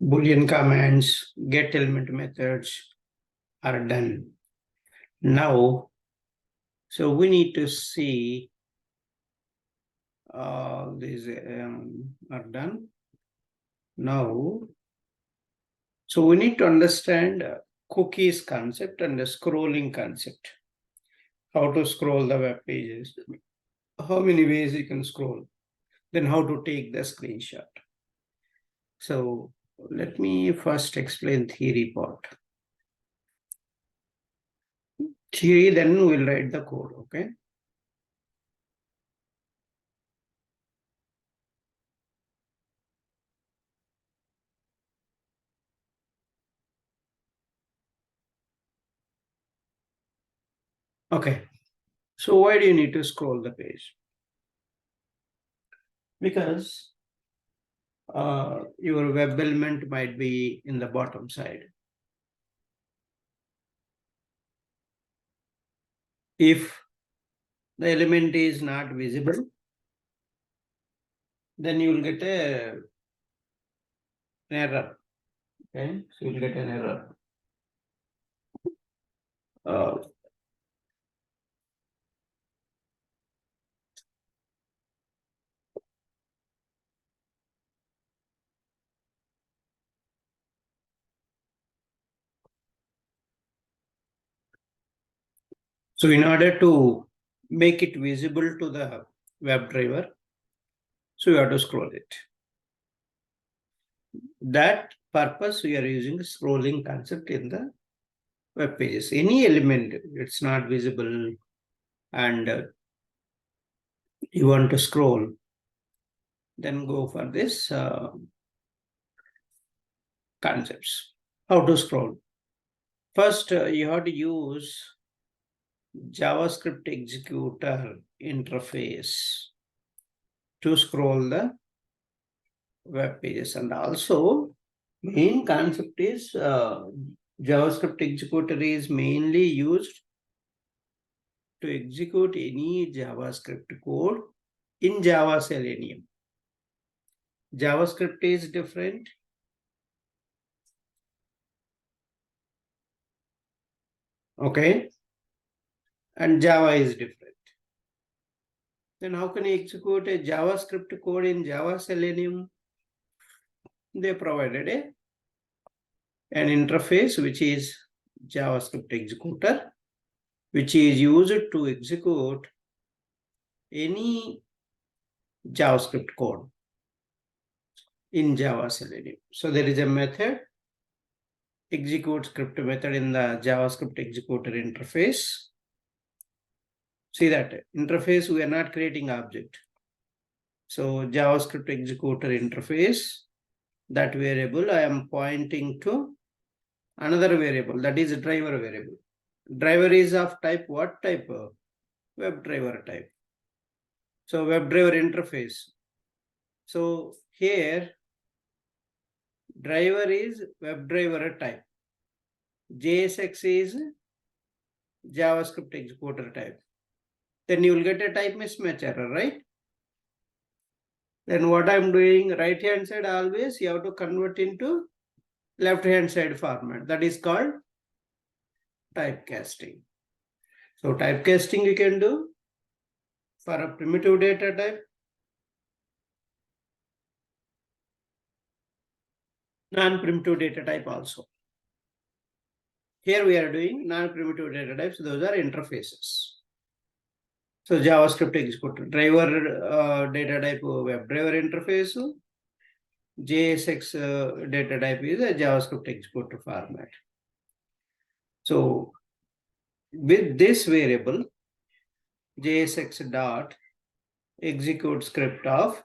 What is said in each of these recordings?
Boolean commands, get element methods are done. Now, so we need to see these are done. Now, so we need to understand cookies concept and the scrolling concept. How to scroll the web pages, how many ways you can scroll, then how to take the screenshot. So let me first explain theory part. Theory, then we'll write the code, okay? Okay, so why do you need to scroll the page? Because your web element might be in the bottom side. If the element is not visible, then you will get an error. Okay, so you'll get an error. So in order to make it visible to the WebDriver, so you have to scroll it. That purpose we are using scrolling concept in the web pages. Any element, it's not visible and you want to scroll, then go for this concepts. How to scroll? First, you have to use JavaScript executor interface to scroll the web pages. And also, main concept is JavaScript executor is mainly used to execute any JavaScript code in Java Selenium. JavaScript is different. Okay. And Java is different. Then how can you execute a JavaScript code in Java Selenium? They provided an interface which is JavaScript executor, which is used to execute any JavaScript code in Java Selenium. So there is a method, execute script method in the JavaScript executor interface. See that interface, we are not creating object. So JavaScript executor interface, that variable I am pointing to another variable, that is a driver variable. Driver is of type what type? WebDriver type. So WebDriver interface. So here driver is WebDriver type. JSX is JavaScript executor type. Then you will get a type mismatch error, right? Then what I'm doing, right hand side always you have to convert into left hand side format. That is called typecasting. So typecasting you can do for a primitive data type, non-primitive data type also. Here we are doing non-primitive data types. Those are interfaces. So JavaScript executor, driver data type WebDriver interface, JSX data type is a JavaScript executor format. So with this variable, JSX dot execute script of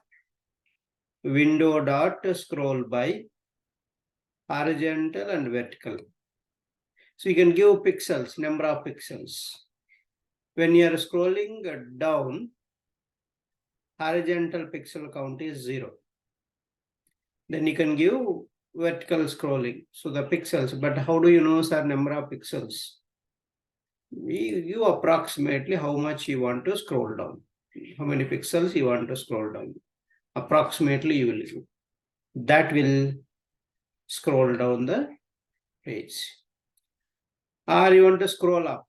window dot scroll by horizontal and vertical. So you can give pixels, number of pixels. When you are scrolling down, horizontal pixel count is 0. Then you can give vertical scrolling, so the pixels. But how do you know, sir, number of pixels? You approximately how much you want to scroll down, how many pixels you want to scroll down. Approximately you will give. That will scroll down the page. Or you want to scroll up,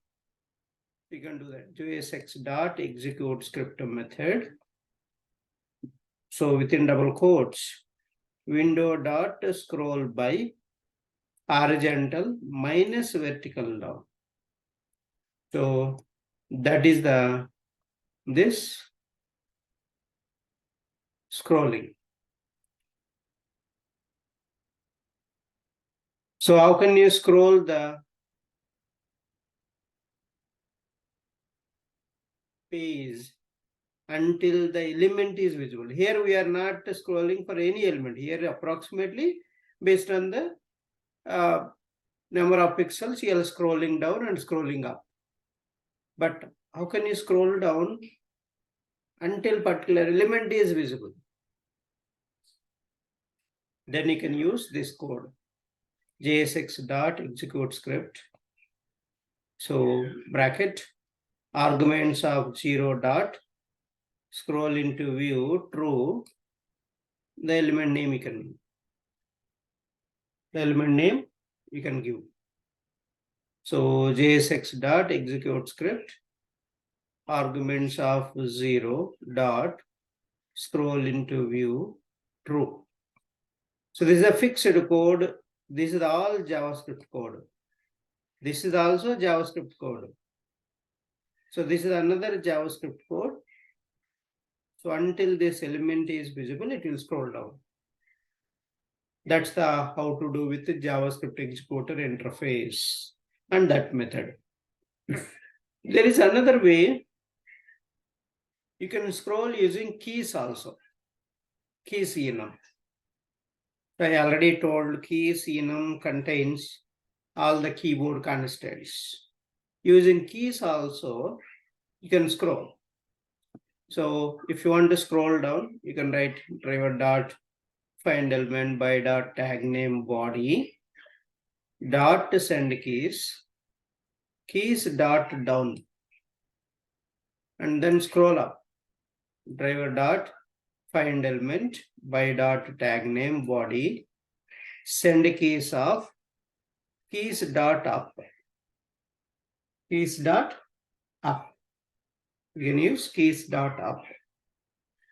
you can do that. JSX.execute script method. So within double quotes, window dot scroll by horizontal minus vertical down. So that is this scrolling. So how can you scroll the page until the element is visible? Here we are not scrolling for any element. Here approximately based on the number of pixels, you are scrolling down and scrolling up. But how can you scroll down until particular element is visible? Then you can use this code, JSX.execute script. So bracket, arguments of 0 dot, scroll into view, true, the element name you can give. The element name you can give. So JSX.execute script, arguments of 0 dot, scroll into view, true. So this is a fixed code. This is all JavaScript code. This is also JavaScript code. So this is another JavaScript code. So until this element is visible, it will scroll down. That's the how to do with the JavaScript executor interface and that method. There is another way. You can scroll using keys also. Keys enum. I already told keys enum contains all the keyboard constants. Using keys also, you can scroll. So if you want to scroll down, you can write driver dot find element by dot tag name body dot send keys dot down, and then scroll up. Driver dot find element by dot tag name body send keys of keys dot up. Keys dot up. You can use keys dot up.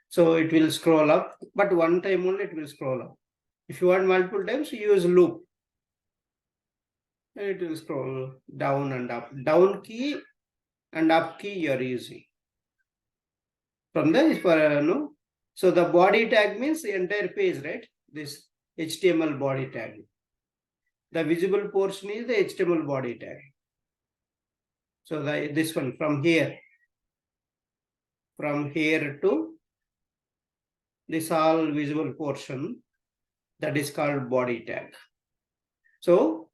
So it will scroll up, but one time only it will scroll up. If you want multiple times, use loop. And it will scroll down and up. Down key and up key you are using. From there, no. So the body tag means the entire page, right? This HTML body tag. The visible portion is the HTML body tag. So this one from here to this all visible portion, that is called body tag. So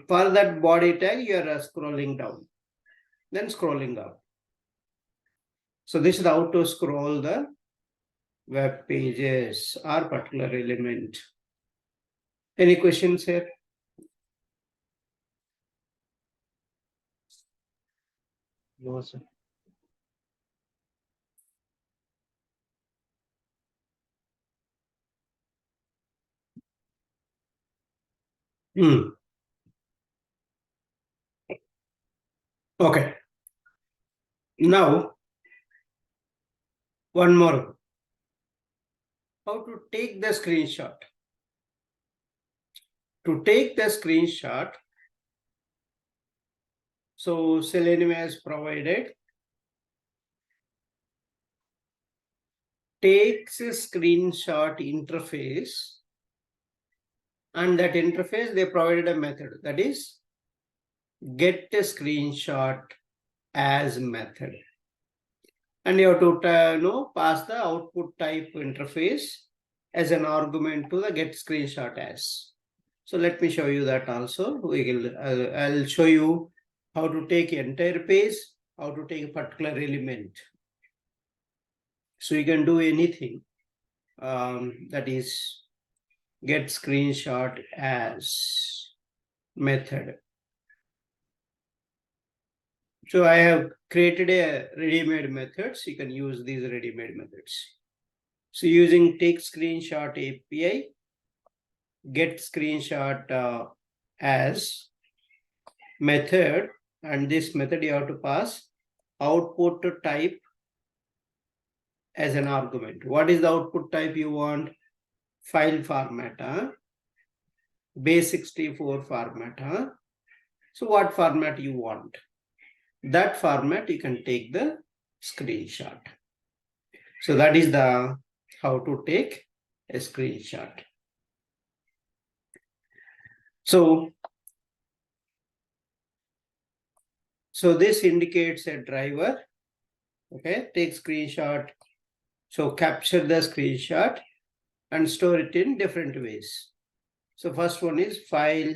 for that body tag, you are scrolling down, then scrolling up. So this is how to scroll the web pages or particular element. Any questions here? No, sir. Okay. Now, one more. How to take the screenshot. To take the screenshot, so Selenium has provided takes a screenshot interface, and that interface they provided a method, that is get a screenshot as method, and you have to pass the output type interface as an argument to the get screenshot as. So let me show you that also. I'll show you how to take entire page, how to take a particular element. So you can do anything, that is get screenshot as method. So I have created a ready-made methods. You can use these ready-made methods. So using take screenshot API, get screenshot as method, and this method you have to pass output type as an argument. What is the output type you want? File format, base64 format. So what format you want? That format you can take the screenshot. So that is the how to take a screenshot. So this indicates a driver. Okay, take screenshot. So capture the screenshot and store it in different ways. So first one is file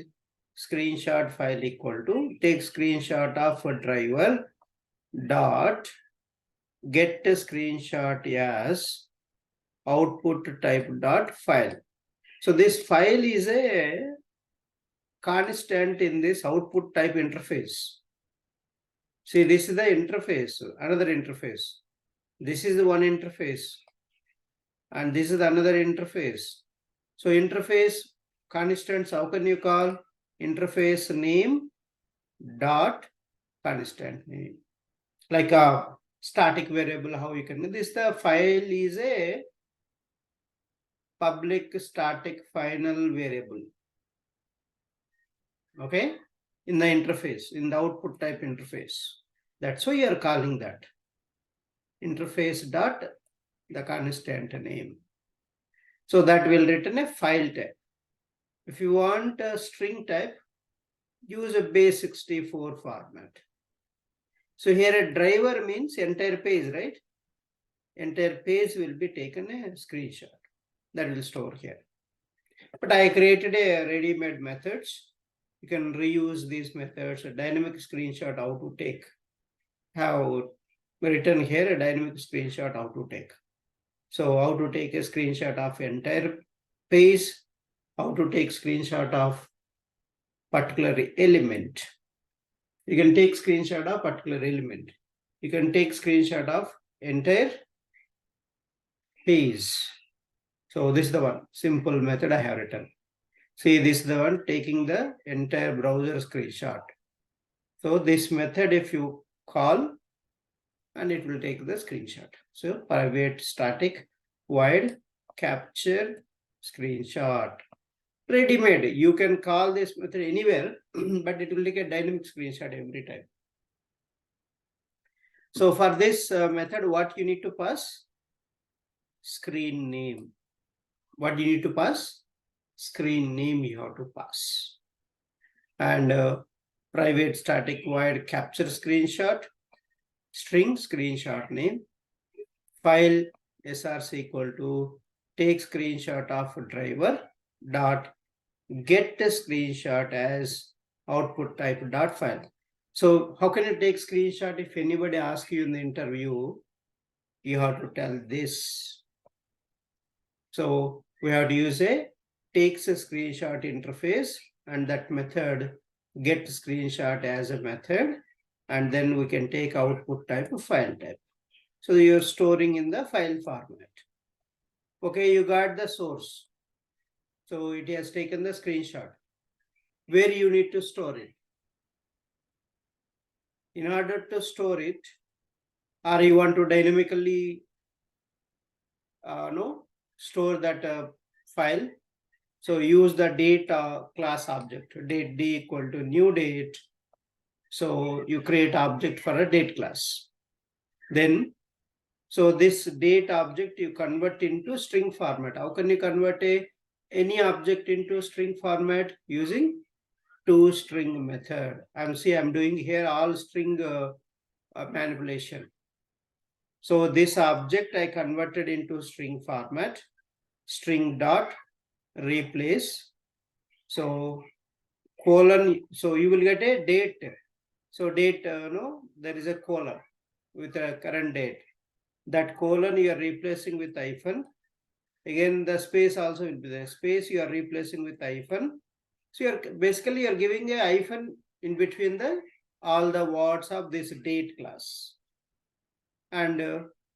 screenshot file equal to take screenshot of a driver dot get a screenshot as output type dot file. So this file is a constant in this output type interface. See, this is the interface, another interface. This is the one interface, and this is another interface. So interface constants, how can you call? Interface name dot constant name. Like a static variable, how you can, this the file is a public static final variable. Okay, in the interface, in the output type interface. That's why you are calling that interface dot the constant name. So that will return a file type. If you want a string type, use a base64 format. So here a driver means entire page, right? Entire page will be taken a screenshot. That will store here. But I created a ready-made methods. You can reuse these methods. A dynamic screenshot how to take. Have written here a dynamic screenshot how to take. So how to take a screenshot of entire page, how to take screenshot of particular element. You can take screenshot of particular element. You can take screenshot of entire page. So this is the one simple method I have written. See, this is the one taking the entire browser screenshot. So this method if you call, and it will take the screenshot. So private static void capture screenshot. Ready-made. You can call this method anywhere, but it will take a dynamic screenshot every time. So for this method, what you need to pass? Screen name. What do you need to pass? Screen name you have to pass. And private static void capture screenshot, string screenshot name, file src equal to take screenshot of driver dot get the screenshot as output type dot file. So how can you take screenshot? If anybody asks you in the interview, you have to tell this. So we have to use a takes a screenshot interface, and that method get screenshot as a method, and then we can take output type of file type. So you're storing in the file format. Okay, you got the source. So it has taken the screenshot. Where you need to store it? In order to store it, or you want to dynamically store that file. So use the date class object, date d equal to new date. So you create object for a date class. Then, so this date object you convert into string format. How can you convert any object into string format? Using toString method. I'm doing here all string manipulation. So this object I converted into string format, string dot replace. So colon, so you will get a date. So date, there is a colon with a current date. That colon you are replacing with hyphen. Again, the space also will be there. Space you are replacing with hyphen. So you're giving a hyphen in between all the words of this date class. And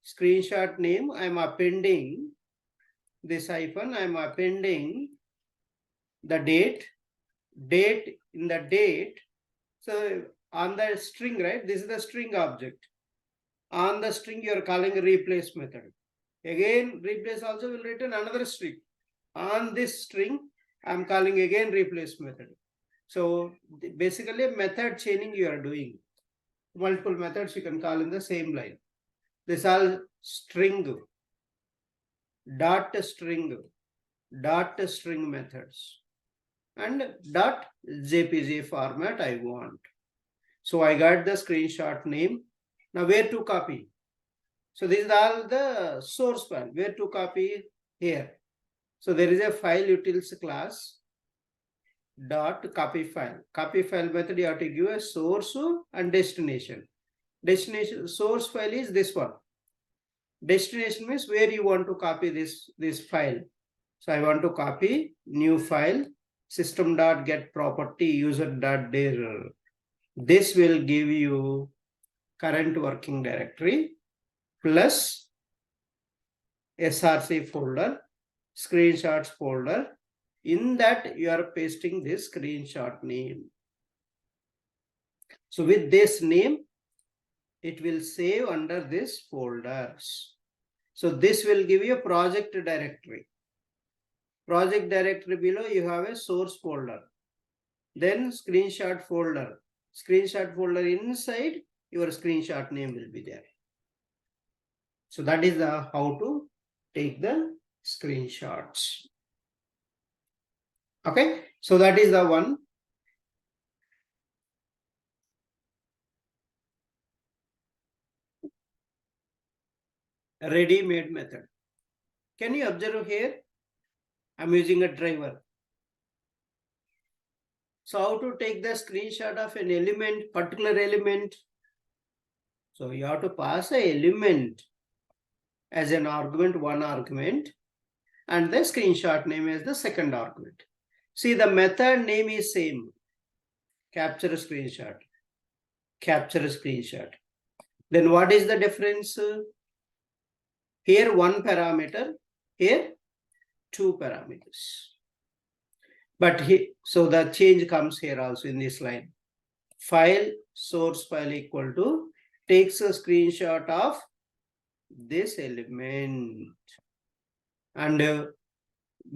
screenshot name, I'm appending this hyphen, I'm appending the date in the date. So on the string, right? This is the string object. On the string, you are calling a replace method. Again, replace also will return another string. On this string, I'm calling again replace method. So basically method chaining you are doing. Multiple methods you can call in the same line. This all string, dot string methods, and dot JPG format I want. So I got the screenshot name. Now where to copy? So this is all the source file. Where to copy? Here. So there is a file utils class dot copy file. Copy file method you have to give a source and destination. Destination source file is this one. Destination means where you want to copy this file. So I want to copy new file system.get property user.dir. This will give you current working directory plus src folder, screenshots folder. In that you are pasting this screenshot name. So with this name, it will save under this folders. So this will give you a project directory. Project directory below you have a source folder, then screenshot folder. Screenshot folder inside your screenshot name will be there. So that is the how to take the screenshots. Okay, so that is the one. Ready-made method. Can you observe here? I'm using a driver. So how to take the screenshot of an element, particular element? So you have to pass an element as an argument, one argument, and the screenshot name as the second argument. See, the method name is same. Capture a screenshot. Capture a screenshot. Then what is the difference? Here one parameter, here two parameters. But so the change comes here also in this line. File source file equal to takes a screenshot of this element and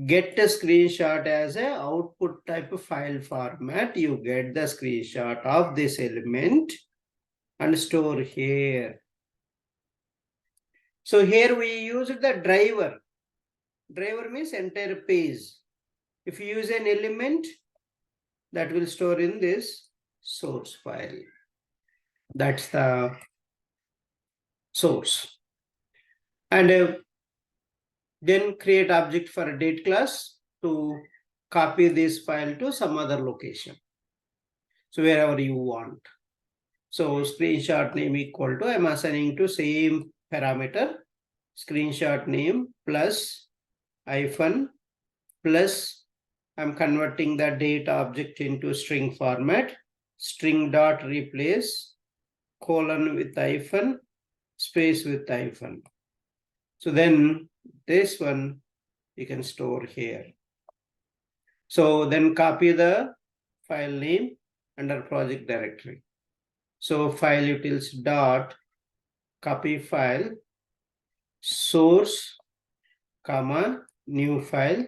get a screenshot as a output type of file format. You get the screenshot of this element and store here. So here we use the driver. Driver means entire page. If you use an element, that will store in this source file. That's the source. And then create object for a date class to copy this file to some other location. So wherever you want. So screenshot name equal to, I'm assigning to same parameter, screenshot name plus hyphen plus I'm converting the date object into string format, string dot replace colon with hyphen, space with hyphen. So then this one you can store here. So then copy the file name under project directory. So file utils dot copy file source comma new file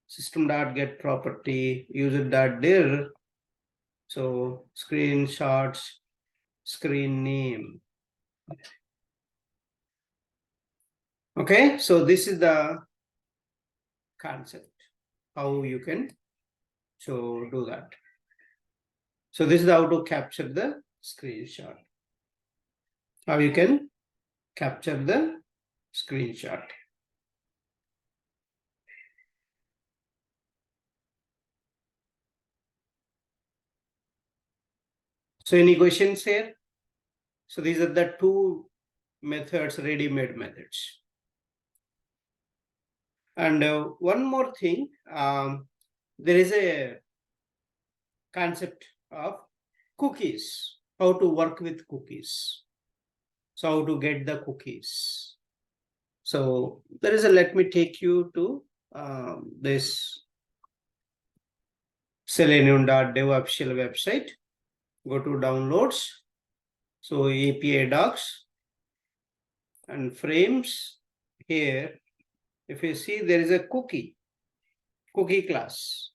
system.get property user.dir. So screenshots screen name. Okay, so this is the concept how you can do that. So this is how to capture the screenshot. How you can capture the screenshot. So any questions here? So these are the two methods, ready-made methods. And one more thing, there is a concept of cookies, how to work with cookies. So how to get the cookies. So there is a, let me take you to this selenium.dev official website. Go to downloads. So API docs and frames. Here, if you see, there is a cookie class,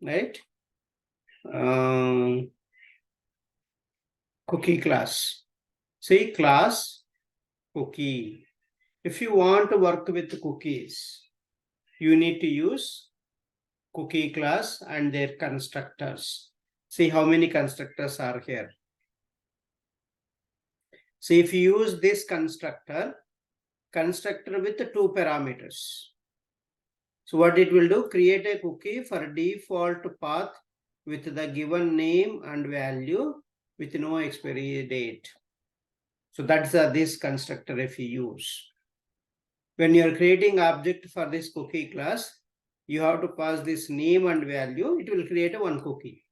right? Cookie class. See, class cookie. If you want to work with cookies, you need to use cookie class and their constructors. See how many constructors are here. So if you use this constructor with 2 parameters. So what it will do, create a cookie for default path with the given name and value with no expiry date. So that's this constructor if you use. When you're creating object for this cookie class, you have to pass this name and value. It will create one cookie.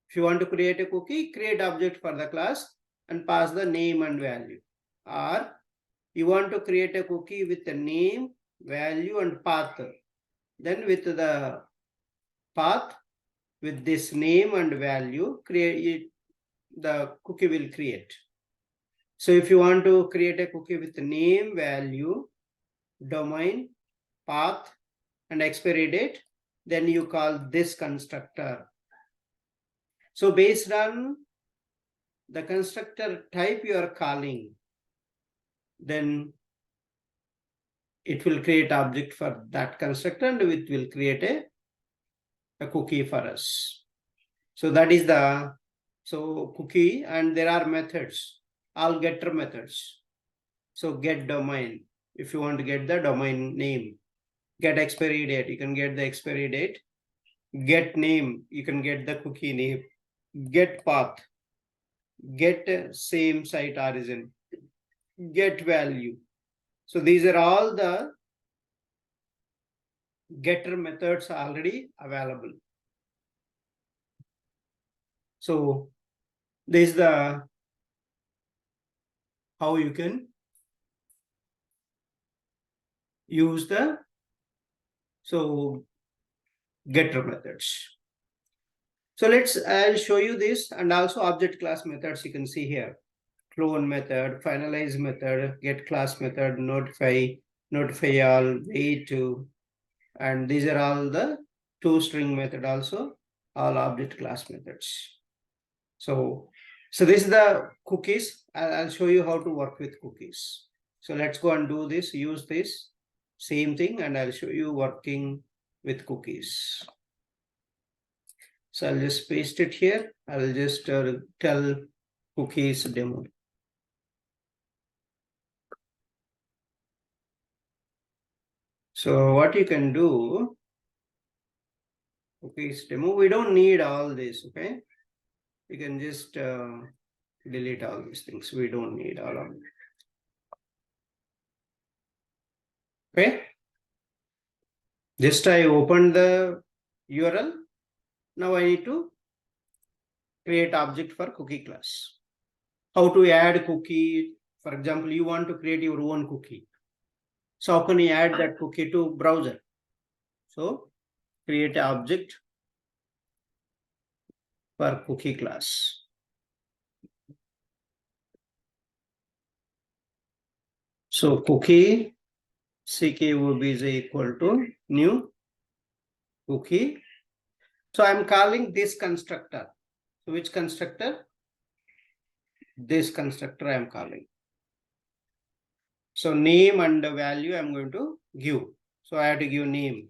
If you want to create a cookie, create object for the class and pass the name and value. Or you want to create a cookie with the name, value, and path. Then with the path, with this name and value, the cookie will create. So if you want to create a cookie with the name, value, domain, path, and expiry date, then you call this constructor. So based on the constructor type you are calling, then it will create object for that constructor and it will create a cookie for us. So that is the cookie, and there are methods, all getter methods. So get domain, if you want to get the domain name. Get expiry date, you can get the expiry date. Get name, you can get the cookie name. Get path, get same site origin. Get value. So these are all the getter methods already available. So this is the how you can use the getter methods. So I'll show you this, and also object class methods you can see here. Clone method, finalize method, get class method, notify all, wait to, and these are all the toString method also, all object class methods. So this is the cookies. I'll show you how to work with cookies. So let's go and do this, use this same thing, and I'll show you working with cookies. So I'll just paste it here. I'll just tell cookies demo. So what you can do, cookies demo, we don't need all this, okay? You can just delete all these things. We don't need all of them. Okay. Just I opened the URL. Now I need to create object for cookie class. How to add cookie? For example, you want to create your own cookie. So how can you add that cookie to browser? So create an object for cookie class. So cookie CKOB is equal to new cookie. So I'm calling this constructor. So which constructor? This constructor I'm calling. So name and the value I'm going to give. So I have to give name.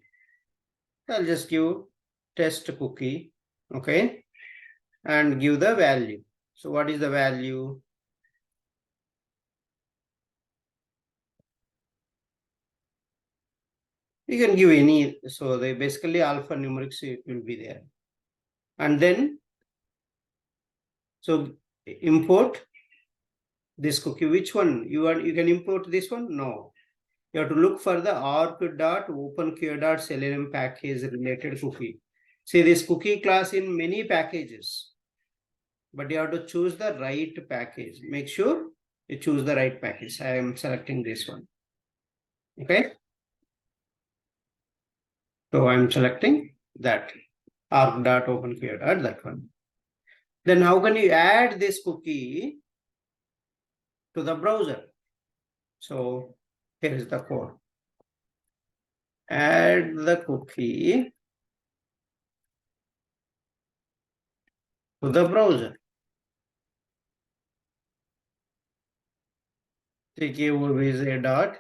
I'll just give test cookie, okay, and give the value. So what is the value? You can give any. So they basically alphanumeric, it will be there. And then, so import this cookie. Which one? You can import this one? No. You have to look for the org.openqr.selenium package related cookie. See this cookie class in many packages, but you have to choose the right package. Make sure you choose the right package. I am selecting this one. Okay. So I'm selecting that arg.openqr, that one. Then how can you add this cookie to the browser? So here is the code. Add the cookie to the browser. TKOBJ dot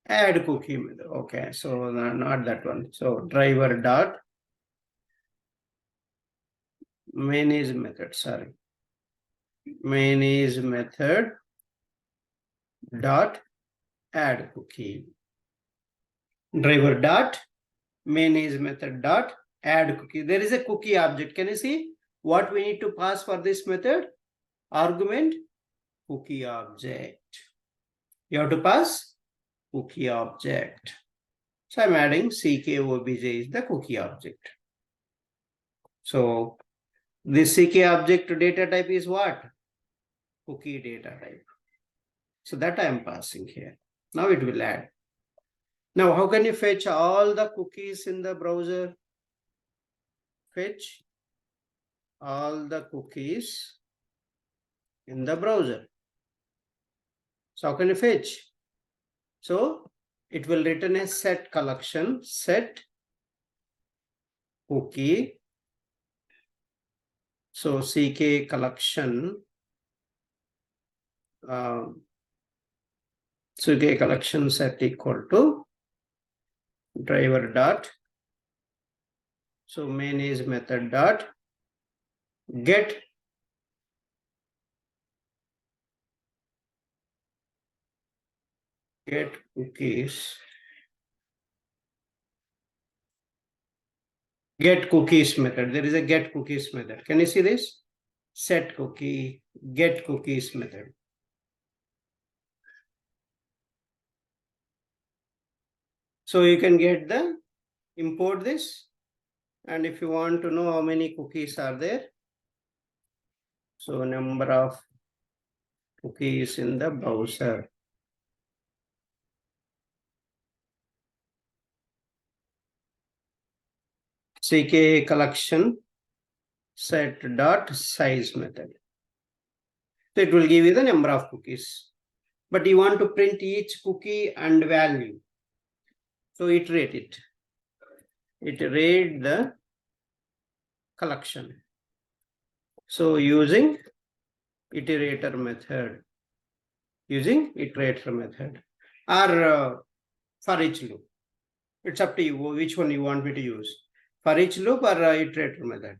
add cookie method. Okay, so not that one. So driver dot manage method. Sorry, manage method dot add cookie. Driver dot manage method dot add cookie. There is a cookie object. Can you see what we need to pass for this method? Argument cookie object. You have to pass cookie object. So I'm adding CKOBJ is the cookie object. So this CK object data type is what? Cookie data type. So that I am passing here. Now it will add. Now how can you fetch all the cookies in the browser? Fetch all the cookies in the browser. So how can you fetch? So it will return a set collection, set cookie. So CK collection, CK collection set equal to driver dot. So manage method dot get cookies. Get cookies method. There is a get cookies method. Can you see this? Set cookie, get cookies method. So you can get the import this. And if you want to know how many cookies are there, so number of cookies in the browser. CK collection set dot size method. So it will give you the number of cookies. But you want to print each cookie and value. So iterate it. Iterate the collection. So using iterator method. Using iterator method. Or for each loop. It's up to you which one you want me to use. For each loop or iterator method.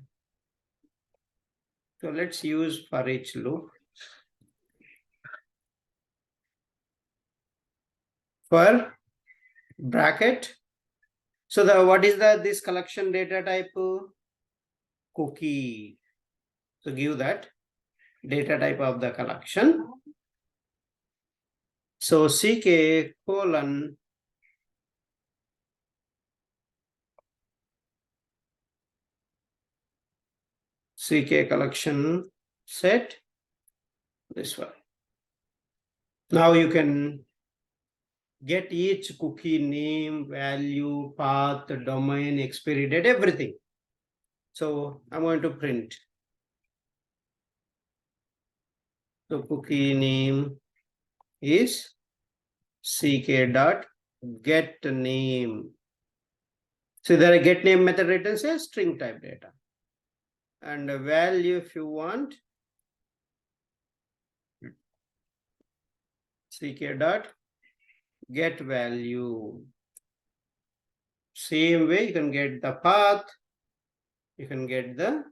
So let's use for each loop. For bracket. So what is this collection data type? Cookie. So give that data type of the collection. So CK colon CK collection set this one. Now you can get each cookie name, value, path, domain, expiry date, everything. So I'm going to print. So cookie name is CK dot get name. So there a get name method returns a string type data. And a value if you want, CK dot get value. Same way you can get the path, you can get the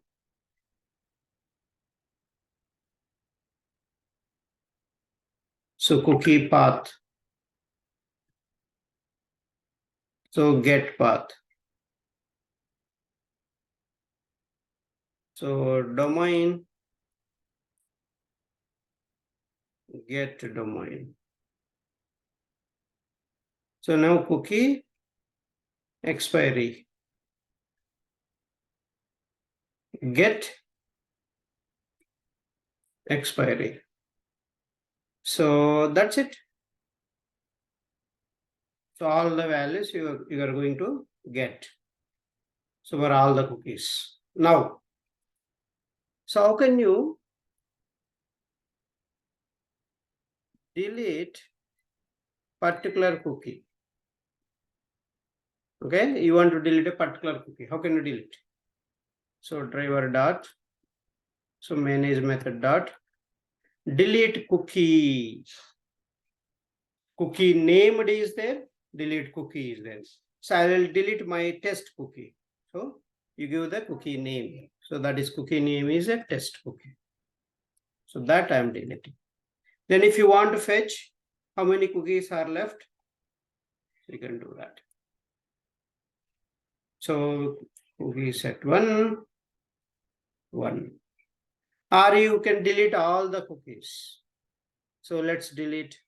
cookie path. So get path. So domain, get domain. So now cookie expiry, get expiry. So that's it. So all the values you are going to get. So for all the cookies. Now, so how can you delete particular cookie? Okay, you want to delete a particular cookie. How can you delete? So driver dot, so manage method dot, delete cookie. Cookie named is there, delete cookie is there. So I will delete my test cookie. So you give the cookie name. So that is cookie name is a test cookie. So that I am deleting. Then if you want to fetch how many cookies are left, you can do that. So cookie set 1, 1. Or you can delete all the cookies. So let's delete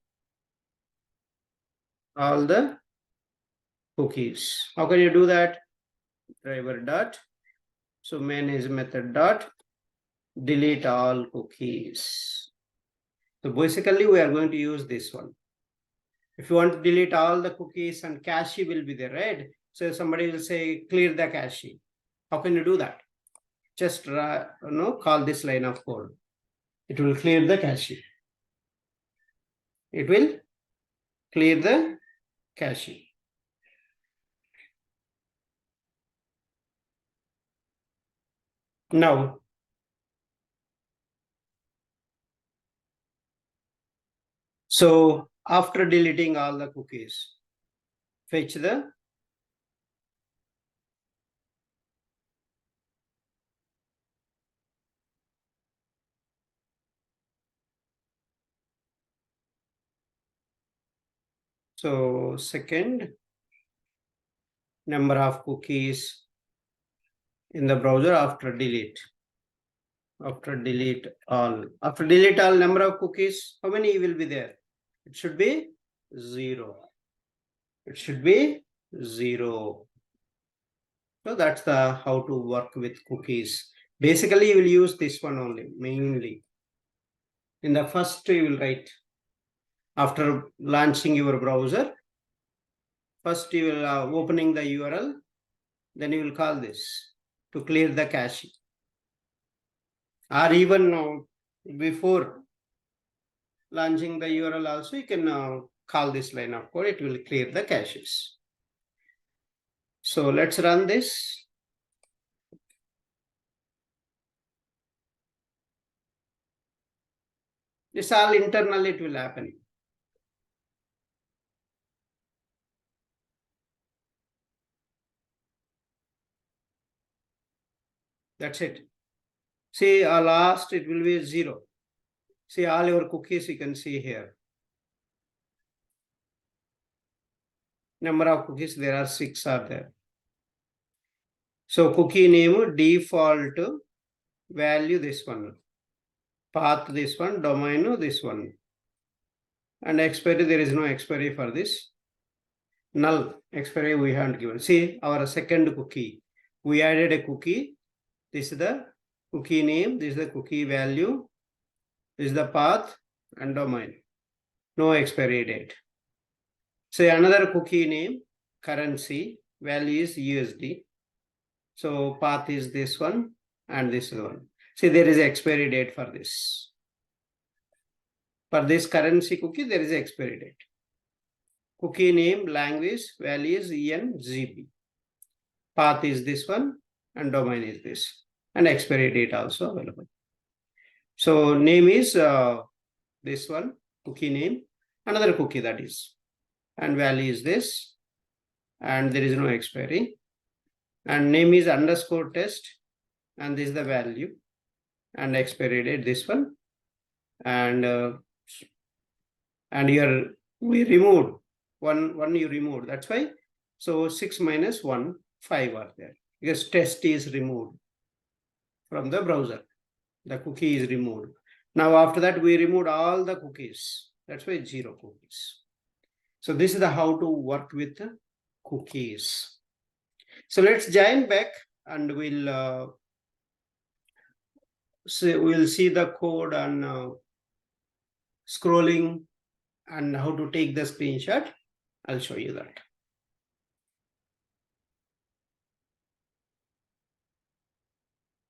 all the cookies. How can you do that? Driver dot, so manage method dot, delete all cookies. So basically we are going to use this one. If you want to delete all the cookies and cache will be there, right? So somebody will say clear the cache. How can you do that? Just call this line of code. It will clear the cache. It will clear the cache. Now, so after deleting all the cookies, fetch the second number of cookies in the browser after delete. After delete all number of cookies, how many will be there? It should be 0. It should be 0. So that's the how to work with cookies. Basically, you will use this one only, mainly. In the first, you will write after launching your browser. First, you will opening the URL. Then you will call this to clear the cache. Or even before launching the URL also, you can call this line of code. It will clear the caches. So let's run this. This all internal it will happen. That's it. See, last it will be 0. See all your cookies you can see here. Number of cookies, there are 6 are there. So cookie name default value this one, path this one, domain this one, and expiry there is no expiry for this. Null expiry we haven't given. See our second cookie, we added a cookie. This is the cookie name, this is the cookie value, this is the path and domain. No expiry date. Say another cookie name, currency, value is USD. So path is this one and this one. See, there is expiry date for this. For this currency cookie, there is expiry date. Cookie name, language, value is ENGB. Path is this one and domain is this. And expiry date also available. So name is this one, cookie name, another cookie that is. And value is this. And there is no expiry. And name is underscore test. And this is the value. And expiry date, this one. And we removed one you removed. That's why. So 6 minus 1, 5 are there. Because test is removed from the browser. The cookie is removed. Now after that, we removed all the cookies. That's why 0 cookies. So this is the how to work with cookies. So let's join back and we'll So we'll see the code on scrolling and how to take the screenshot. I'll show you that.